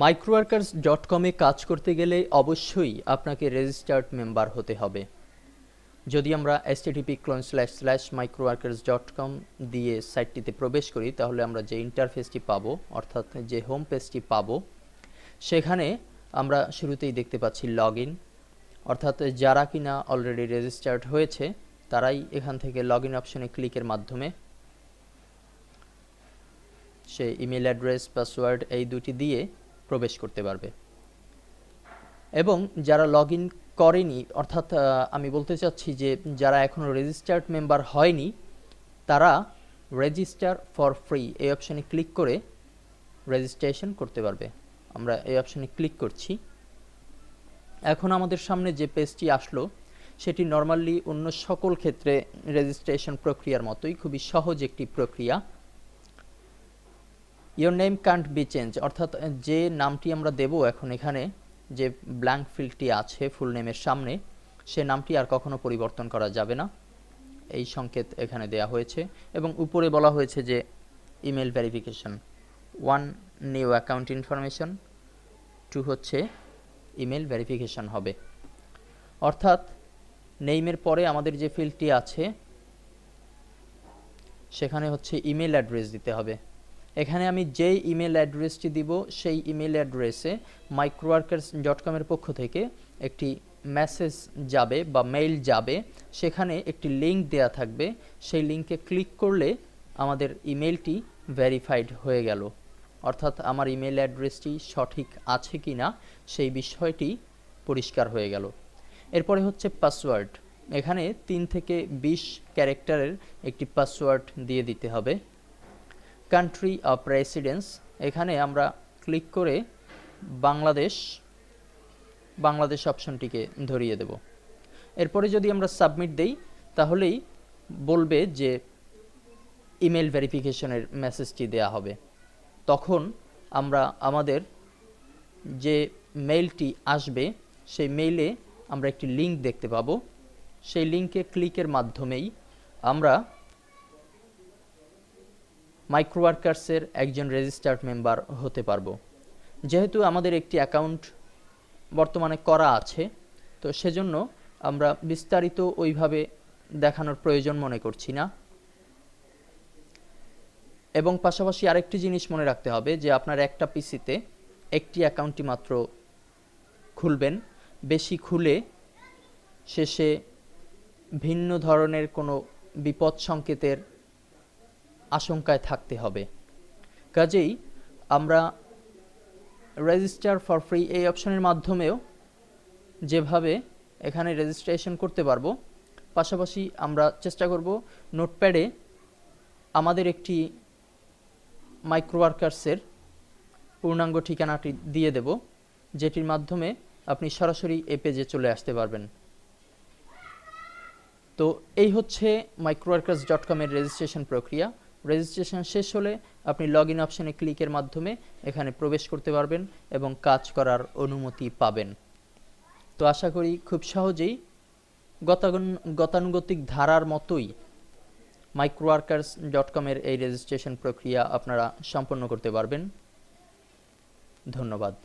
microworkers.com-এ কাজ করতে গেলে অবশ্যই আপনাকে রেজিস্টার্ড মেম্বার হতে হবে। যদি আমরা http://microworkers.com দিয়ে সাইটটিতে প্রবেশ করি তাহলে আমরা যে ইন্টারফেসটি পাবো অর্থাৎ যে হোম পেজটি পাবো সেখানে আমরা শুরুতেই দেখতে পাচ্ছি লগইন, অর্থাৎ যারা কিনা অলরেডি রেজিস্টার্ড হয়েছে তারাই এখান থেকে লগইন অপশনে ক্লিকের মাধ্যমে সে ইমেল অ্যাড্রেস পাসওয়ার্ড এই দুটি দিয়ে প্রবেশ করতে পারবে। এবং যারা লগইন করেনি অর্থাৎ আমি বলতে চাচ্ছি যে যারা এখনও রেজিস্টার্ড মেম্বার হয়নি তারা রেজিস্টার ফর ফ্রি এই অপশনে ক্লিক করে রেজিস্ট্রেশন করতে পারবে। আমরা এই অপশনে ক্লিক করছি। এখন আমাদের সামনে যে পেজটি আসলো সেটি নর্মালি অন্য সকল ক্ষেত্রে রেজিস্ট্রেশন প্রক্রিয়ার মতোই খুবই সহজ একটি প্রক্রিয়া। Your name can't be change, অর্থাৎ যে নামটি আমরা দেব এখন এখানে যে ব্ল্যাঙ্ক ফিল্ডটি আছে ফুল নেমের সামনে সে নামটি আর কখনো পরিবর্তন করা যাবে না, এই সংকেত এখানে দেয়া হয়েছে। এবং উপরে বলা হয়েছে যে email verification, 1 new account information, 2 হচ্ছে ইমেল ভেরিফিকেশন হবে। অর্থাৎ নেইমের পরে আমাদের যে ফিল্ডটি আছে সেখানে হচ্ছে ইমেল অ্যাড্রেস দিতে হবে। এখানে আমি যেই ইমেল অ্যাড্রেসটি দিব সেই ইমেল অ্যাড্রেসে microworkers.com এর পক্ষ থেকে একটি মেসেজ যাবে বা মেইল যাবে, সেখানে একটি লিঙ্ক দেয়া থাকবে। সেই লিঙ্কে ক্লিক করলে আমাদের ইমেলটি ভেরিফাইড হয়ে গেল, অর্থাৎ আমার ইমেল অ্যাড্রেসটি সঠিক আছে কি না সেই বিষয়টি পরিষ্কার হয়ে গেল। এরপরে হচ্ছে পাসওয়ার্ড, এখানে 3 থেকে 20 ক্যারেক্টারের একটি পাসওয়ার্ড দিয়ে দিতে হবে। কান্ট্রি অফ রেসিডেন্স, এখানে আমরা ক্লিক করে বাংলাদেশ অপশনটিকে ধরিয়ে দেব। এরপরে যদি আমরা সাবমিট দেই তাহলেই বলবে যে ইমেল ভেরিফিকেশনের মেসেজটি দেয়া হবে। তখন আমরা আমাদের যে মেইলটি আসবে সেই মেইলে আমরা একটি লিঙ্ক দেখতে পাবো। সেই লিঙ্কে ক্লিকের মাধ্যমেই আমরা মাইক্রোওয়ার্কার্সের একজন রেজিস্টার্ড মেম্বার হতে পারবো। যেহেতু আমাদের একটি অ্যাকাউন্ট বর্তমানে করা আছে তো সেজন্য আমরা বিস্তারিত ওইভাবে দেখানোর প্রয়োজন মনে করছি না। এবং পাশাপাশি আরেকটি জিনিস মনে রাখতে হবে যে আপনার একটা পিসিতে একটি অ্যাকাউন্টই মাত্র খুলবেন, বেশি খুলে শেষে ভিন্ন ধরনের কোনো বিপদ সংকেতের আশঙ্কায় থাকতে হবে। কাজেই আমরা রেজিস্টার ফর ফ্রি এই অপশনের মাধ্যমেও যেভাবে এখানে রেজিস্ট্রেশন করতে পারবো, পাশাপাশি আমরা চেষ্টা করব নোটপ্যাডে আমাদের একটি মাইক্রোওয়ার্কার্সের পূর্ণাঙ্গ ঠিকানাটি দিয়ে দেব, যেটির মাধ্যমে আপনি সরাসরি এই পেজে চলে আসতে পারবেন। তো এই হচ্ছে microworkers.com এর রেজিস্ট্রেশন প্রক্রিয়া। রেজিস্ট্রেশন শেষ হলে আপনি লগইন অপশনে ক্লিকের মাধ্যমে এখানে প্রবেশ করতে পারবেন এবং কাজ করার অনুমতি পাবেন। তো আশা করি খুব সহজেই গতানুগতিক ধারার মতোই microworkers.com এর এই রেজিস্ট্রেশন প্রক্রিয়া আপনারা সম্পন্ন করতে পারবেন। ধন্যবাদ।